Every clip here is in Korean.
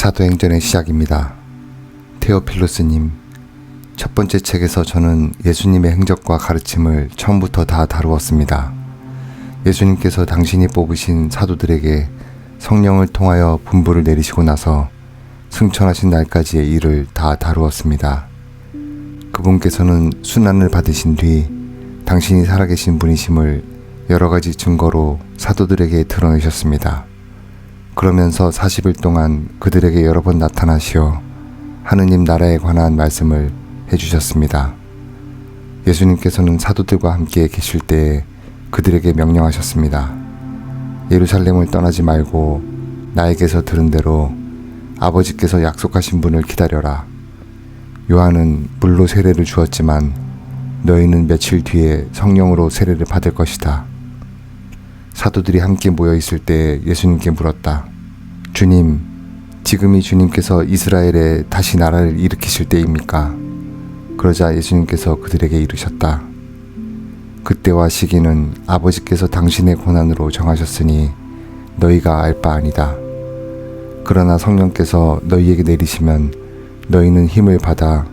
사도행전의 시작입니다. 테오필로스님, 첫 번째 책에서 저는 예수님의 행적과 가르침을 처음부터 다 다루었습니다. 예수님께서 당신이 뽑으신 사도들에게 성령을 통하여 분부를 내리시고 나서 승천하신 날까지의 일을 다 다루었습니다. 그분께서는 순환을 받으신 뒤 당신이 살아계신 분이심을 여러 가지 증거로 사도들에게 드러내셨습니다. 그러면서 40일 동안 그들에게 여러 번 나타나시어 하느님 나라에 관한 말씀을 해주셨습니다. 예수님께서는 사도들과 함께 계실 때에 그들에게 명령하셨습니다. 예루살렘을 떠나지 말고 나에게서 들은 대로 아버지께서 약속하신 분을 기다려라. 요한은 물로 세례를 주었지만 너희는 며칠 뒤에 성령으로 세례를 받을 것이다. 사도들이 함께 모여 있을 때 예수님께 물었다. 주님, 지금이 주님께서 이스라엘에 다시 나라를 일으키실 때입니까? 그러자 예수님께서 그들에게 이르셨다. 그때와 시기는 아버지께서 당신의 권한으로 정하셨으니 너희가 알 바 아니다. 그러나 성령께서 너희에게 내리시면 너희는 힘을 받아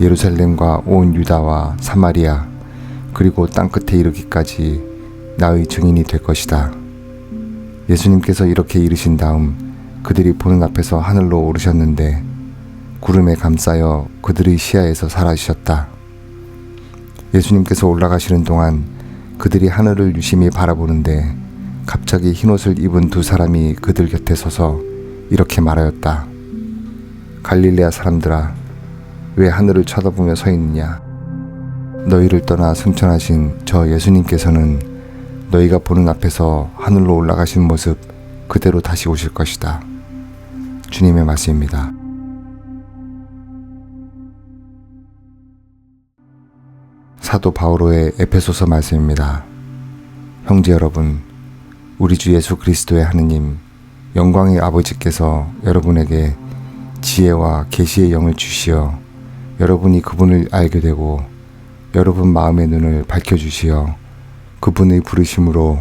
예루살렘과 온 유다와 사마리아 그리고 땅끝에 이르기까지 나의 증인이 될 것이다. 예수님께서 이렇게 이르신 다음 그들이 보는 앞에서 하늘로 오르셨는데 구름에 감싸여 그들의 시야에서 사라지셨다. 예수님께서 올라가시는 동안 그들이 하늘을 유심히 바라보는데 갑자기 흰옷을 입은 두 사람이 그들 곁에 서서 이렇게 말하였다. 갈릴레아 사람들아, 왜 하늘을 쳐다보며 서 있느냐? 너희를 떠나 승천하신 저 예수님께서는 너희가 보는 앞에서 하늘로 올라가신 모습 그대로 다시 오실 것이다. 주님의 말씀입니다. 사도 바오로의 에베소서 말씀입니다. 형제 여러분, 우리 주 예수 그리스도의 하느님, 영광의 아버지께서 여러분에게 지혜와 계시의 영을 주시어 여러분이 그분을 알게 되고 여러분 마음의 눈을 밝혀주시어 그분의 부르심으로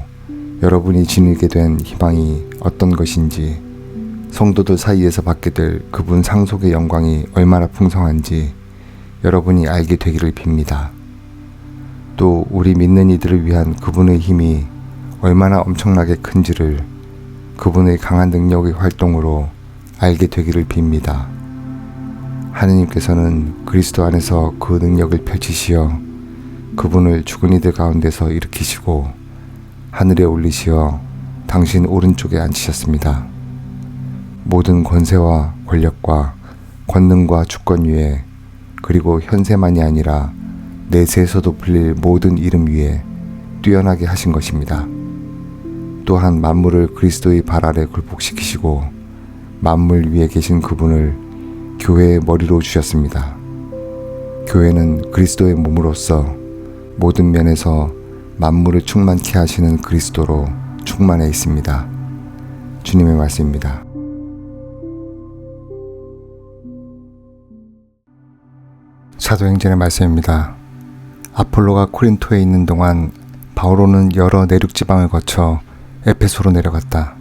여러분이 지니게 된 희망이 어떤 것인지 성도들 사이에서 받게 될 그분 상속의 영광이 얼마나 풍성한지 여러분이 알게 되기를 빕니다. 또 우리 믿는 이들을 위한 그분의 힘이 얼마나 엄청나게 큰지를 그분의 강한 능력의 활동으로 알게 되기를 빕니다. 하느님께서는 그리스도 안에서 그 능력을 펼치시어 그분을 죽은 이들 가운데서 일으키시고 하늘에 올리시어 당신 오른쪽에 앉히셨습니다. 모든 권세와 권력과 권능과 주권 위에 그리고 현세만이 아니라 내세에서도 불릴 모든 이름 위에 뛰어나게 하신 것입니다. 또한 만물을 그리스도의 발 아래 굴복시키시고 만물 위에 계신 그분을 교회의 머리로 주셨습니다. 교회는 그리스도의 몸으로서 모든 면에서 만물을 충만케 하시는 그리스도로 충만해 있습니다. 주님의 말씀입니다. 사도행전의 말씀입니다. 아폴로가 코린토에 있는 동안 바오로는 여러 내륙 지방을 거쳐 에페소로 내려갔다.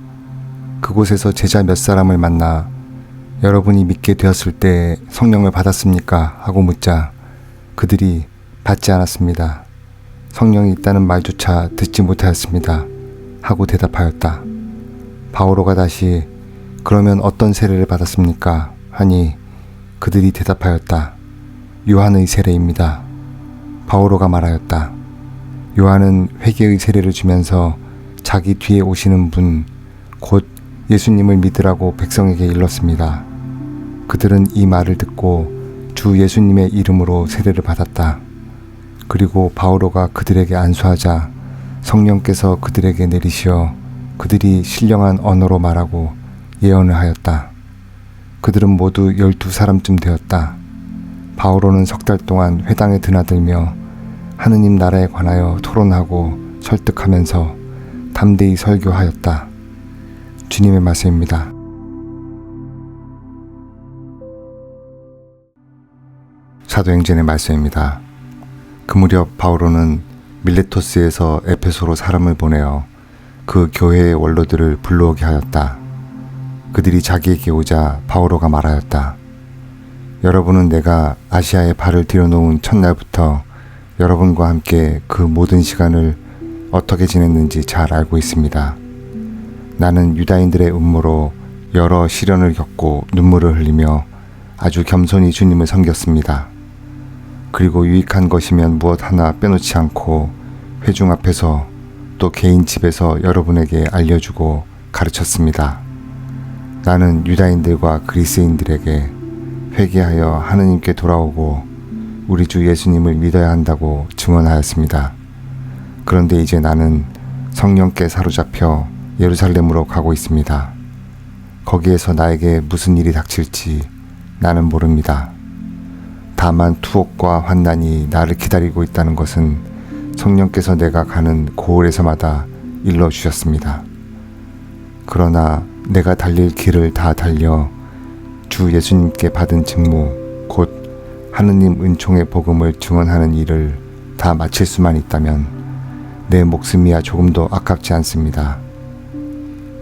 그곳에서 제자 몇 사람을 만나 여러분이 믿게 되었을 때 성령을 받았습니까? 하고 묻자 그들이 받지 않았습니다. 성령이 있다는 말조차 듣지 못하였습니다. 하고 대답하였다. 바오로가 다시 그러면 어떤 세례를 받았습니까? 하니 그들이 대답하였다. 요한의 세례입니다. 바오로가 말하였다. 요한은 회개의 세례를 주면서 자기 뒤에 오시는 분, 곧 예수님을 믿으라고 백성에게 일렀습니다. 그들은 이 말을 듣고 주 예수님의 이름으로 세례를 받았다. 그리고 바오로가 그들에게 안수하자 성령께서 그들에게 내리시어 그들이 신령한 언어로 말하고 예언을 하였다. 그들은 모두 12사람쯤 되었다. 바오로는 3달 동안 회당에 드나들며 하느님 나라에 관하여 토론하고 설득하면서 담대히 설교하였다. 주님의 말씀입니다. 사도행전의 말씀입니다. 그 무렵 바오로는 밀레토스에서 에페소로 사람을 보내어 그 교회의 원로들을 불러오게 하였다. 그들이 자기에게 오자 바오로가 말하였다. 여러분은 내가 아시아에 발을 들여놓은 첫날부터 여러분과 함께 그 모든 시간을 어떻게 지냈는지 잘 알고 있습니다. 나는 유다인들의 음모로 여러 시련을 겪고 눈물을 흘리며 아주 겸손히 주님을 섬겼습니다. 그리고 유익한 것이면 무엇 하나 빼놓지 않고 회중 앞에서 또 개인 집에서 여러분에게 알려주고 가르쳤습니다. 나는 유다인들과 그리스인들에게 회개하여 하느님께 돌아오고 우리 주 예수님을 믿어야 한다고 증언하였습니다. 그런데 이제 나는 성령께 사로잡혀 예루살렘으로 가고 있습니다. 거기에서 나에게 무슨 일이 닥칠지 나는 모릅니다. 다만 투옥과 환난이 나를 기다리고 있다는 것은 성령께서 내가 가는 고을에서마다 일러주셨습니다. 그러나 내가 달릴 길을 다 달려 주 예수님께 받은 직무, 곧 하느님 은총의 복음을 증언하는 일을 다 마칠 수만 있다면 내 목숨이야 조금도 아깝지 않습니다.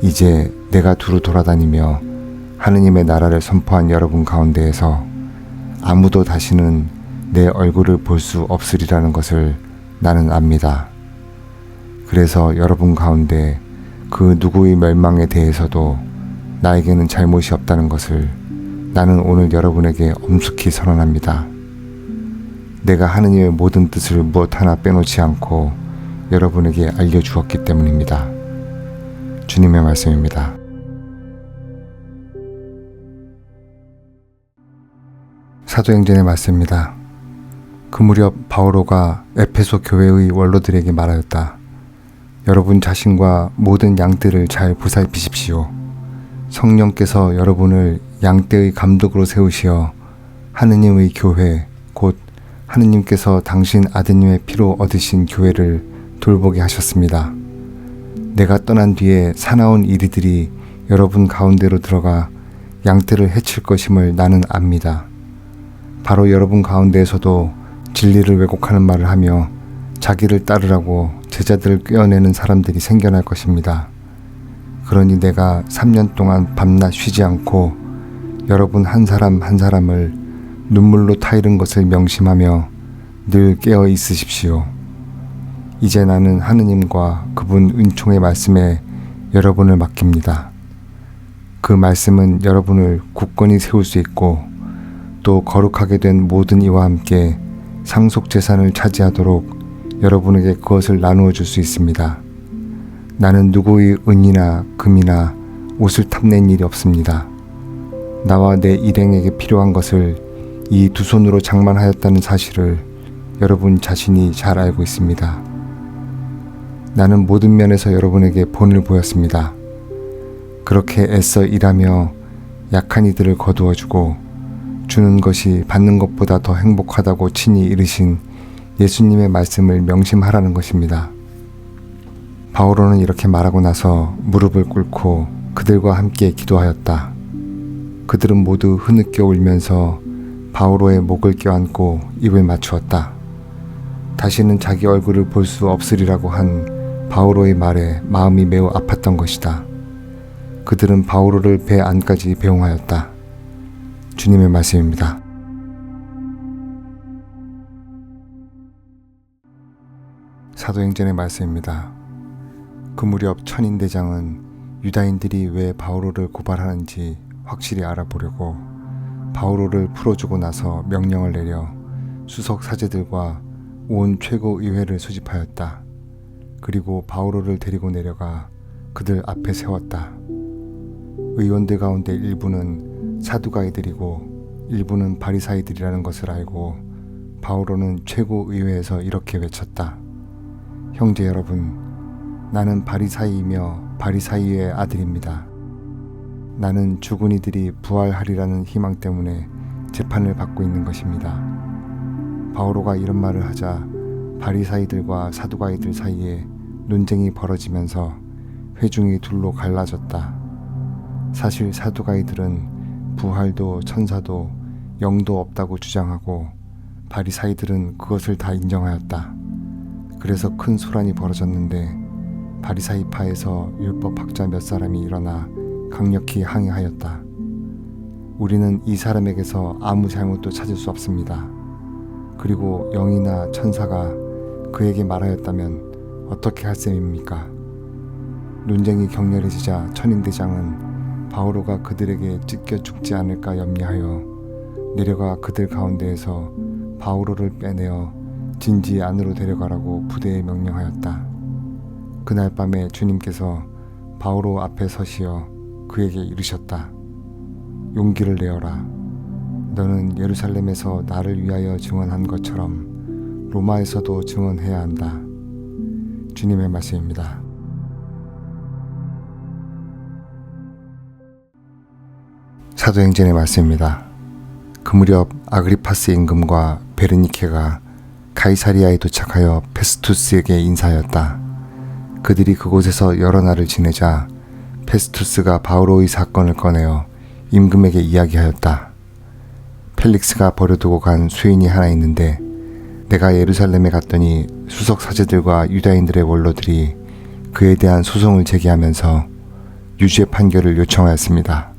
이제 내가 두루 돌아다니며 하느님의 나라를 선포한 여러분 가운데에서 아무도 다시는 내 얼굴을 볼 수 없으리라는 것을 나는 압니다. 그래서 여러분 가운데 그 누구의 멸망에 대해서도 나에게는 잘못이 없다는 것을 나는 오늘 여러분에게 엄숙히 선언합니다. 내가 하느님의 모든 뜻을 무엇 하나 빼놓지 않고 여러분에게 알려주었기 때문입니다. 주님의 말씀입니다. 사도행전의 말씀입니다. 그 무렵 바오로가 에페소 교회의 원로들에게 말하였다. 여러분 자신과 모든 양떼를 잘 보살피십시오. 성령께서 여러분을 양떼의 감독으로 세우시어 하느님의 교회, 곧 하느님께서 당신 아드님의 피로 얻으신 교회를 돌보게 하셨습니다. 내가 떠난 뒤에 사나운 이리들이 여러분 가운데로 들어가 양떼를 해칠 것임을 나는 압니다. 바로 여러분 가운데에서도 진리를 왜곡하는 말을 하며 자기를 따르라고 제자들을 꿰어내는 사람들이 생겨날 것입니다. 그러니 내가 3년 동안 밤낮 쉬지 않고 여러분 한 사람 한 사람을 눈물로 타이른 것을 명심하며 늘 깨어 있으십시오. 이제 나는 하느님과 그분 은총의 말씀에 여러분을 맡깁니다. 그 말씀은 여러분을 굳건히 세울 수 있고 또 거룩하게 된 모든 이와 함께 상속 재산을 차지하도록 여러분에게 그것을 나누어 줄 수 있습니다. 나는 누구의 은이나 금이나 옷을 탐낸 일이 없습니다. 나와 내 일행에게 필요한 것을 이 두 손으로 장만하였다는 사실을 여러분 자신이 잘 알고 있습니다. 나는 모든 면에서 여러분에게 본을 보였습니다. 그렇게 애써 일하며 약한 이들을 거두어주고 주는 것이 받는 것보다 더 행복하다고 친히 이르신 예수님의 말씀을 명심하라는 것입니다. 바오로는 이렇게 말하고 나서 무릎을 꿇고 그들과 함께 기도하였다. 그들은 모두 흐느껴 울면서 바오로의 목을 껴안고 입을 맞추었다. 다시는 자기 얼굴을 볼 수 없으리라고 한 바오로의 말에 마음이 매우 아팠던 것이다. 그들은 바오로를 배 안까지 배웅하였다. 주님의 말씀입니다. 사도행전의 말씀입니다. 그 무렵 천인대장은 유다인들이 왜 바오로를 고발하는지 확실히 알아보려고 바오로를 풀어주고 나서 명령을 내려 수석 사제들과 온 최고의회를 소집하였다. 그리고 바오로를 데리고 내려가 그들 앞에 세웠다. 의원들 가운데 일부는 사두가이들이고 일부는 바리사이들이라는 것을 알고 바오로는 최고의회에서 이렇게 외쳤다. 형제 여러분, 나는 바리사이이며 바리사이의 아들입니다. 나는 죽은 이들이 부활하리라는 희망 때문에 재판을 받고 있는 것입니다. 바오로가 이런 말을 하자 바리사이들과 사두가이들 사이에 논쟁이 벌어지면서 회중이 둘로 갈라졌다. 사실 사두가이들은 부활도 천사도 영도 없다고 주장하고 바리사이들은 그것을 다 인정하였다. 그래서 큰 소란이 벌어졌는데 바리사이파에서 율법학자 몇 사람이 일어나 강력히 항의하였다. 우리는 이 사람에게서 아무 잘못도 찾을 수 없습니다. 그리고 영이나 천사가 그에게 말하였다면 어떻게 할 셈입니까? 논쟁이 격렬해지자 천인대장은 바오로가 그들에게 찢겨 죽지 않을까 염려하여 내려가 그들 가운데에서 바오로를 빼내어 진지 안으로 데려가라고 부대에 명령하였다. 그날 밤에 주님께서 바오로 앞에 서시어 그에게 이르셨다. 용기를 내어라. 너는 예루살렘에서 나를 위하여 증언한 것처럼 로마에서도 증언해야 한다. 주님의 말씀입니다. 사도행전의 말씀입니다. 그 무렵 아그리파스 임금과 베르니케가 가이사리아에 도착하여 페스투스에게 인사하였다. 그들이 그곳에서 여러 날을 지내자 페스투스가 바오로의 사건을 꺼내어 임금에게 이야기하였다. 펠릭스가 버려두고 간 수인이 하나 있는데 내가 예루살렘에 갔더니 수석 사제들과 유다인들의 원로들이 그에 대한 소송을 제기하면서 유죄 판결을 요청하였습니다.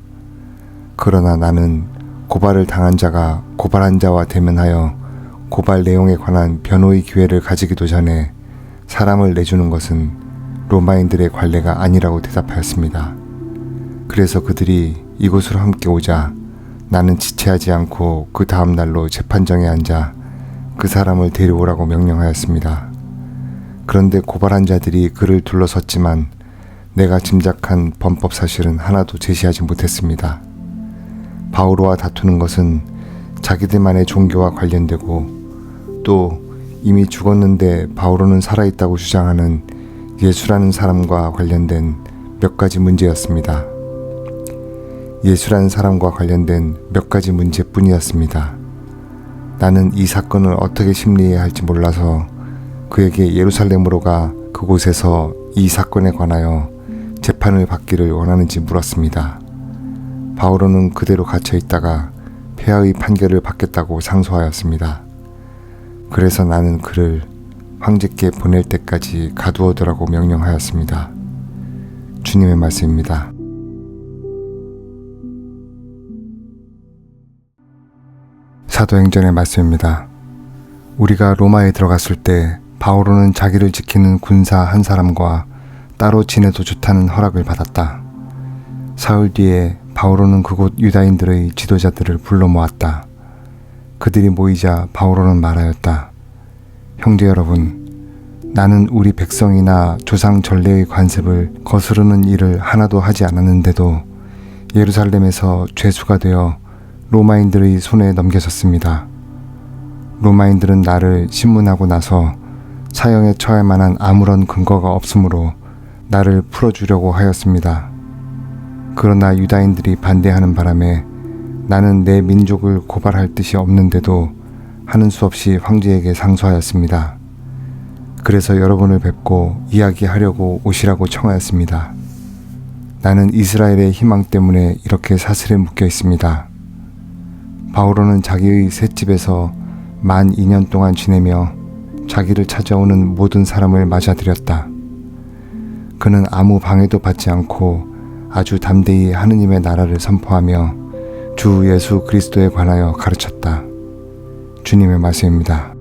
그러나 나는 고발을 당한 자가 고발한 자와 대면하여 고발 내용에 관한 변호의 기회를 가지기도 전에 사람을 내주는 것은 로마인들의 관례가 아니라고 대답하였습니다. 그래서 그들이 이곳으로 함께 오자 나는 지체하지 않고 그 다음 날로 재판정에 앉아 그 사람을 데려오라고 명령하였습니다. 그런데 고발한 자들이 그를 둘러섰지만 내가 짐작한 범법 사실은 하나도 제시하지 못했습니다. 바오로와 다투는 것은 자기들만의 종교와 관련되고 또 이미 죽었는데 바오로는 살아있다고 주장하는 예수라는 사람과 관련된 몇 가지 문제였습니다. 예수라는 사람과 관련된 몇 가지 문제뿐이었습니다. 나는 이 사건을 어떻게 심리해야 할지 몰라서 그에게 예루살렘으로 가 그곳에서 이 사건에 관하여 재판을 받기를 원하는지 물었습니다. 바오로는 그대로 갇혀 있다가 폐하의 판결을 받겠다고 상소하였습니다. 그래서 나는 그를 황제께 보낼 때까지 가두어두라고 명령하였습니다. 주님의 말씀입니다. 사도행전의 말씀입니다. 우리가 로마에 들어갔을 때 바오로는 자기를 지키는 군사 한 사람과 따로 지내도 좋다는 허락을 받았다. 사흘 뒤에 바오로는 그곳 유다인들의 지도자들을 불러 모았다. 그들이 모이자 바오로는 말하였다. 형제 여러분, 나는 우리 백성이나 조상 전례의 관습을 거스르는 일을 하나도 하지 않았는데도 예루살렘에서 죄수가 되어 로마인들의 손에 넘겨졌습니다. 로마인들은 나를 신문하고 나서 사형에 처할 만한 아무런 근거가 없으므로 나를 풀어주려고 하였습니다. 그러나 유다인들이 반대하는 바람에 나는 내 민족을 고발할 뜻이 없는데도 하는 수 없이 황제에게 상소하였습니다. 그래서 여러분을 뵙고 이야기하려고 오시라고 청하였습니다. 나는 이스라엘의 희망 때문에 이렇게 사슬에 묶여 있습니다. 바오로는 자기의 셋집에서 만 2년 동안 지내며 자기를 찾아오는 모든 사람을 맞아들였다. 그는 아무 방해도 받지 않고 아주 담대히 하느님의 나라를 선포하며 주 예수 그리스도에 관하여 가르쳤다. 주님의 말씀입니다.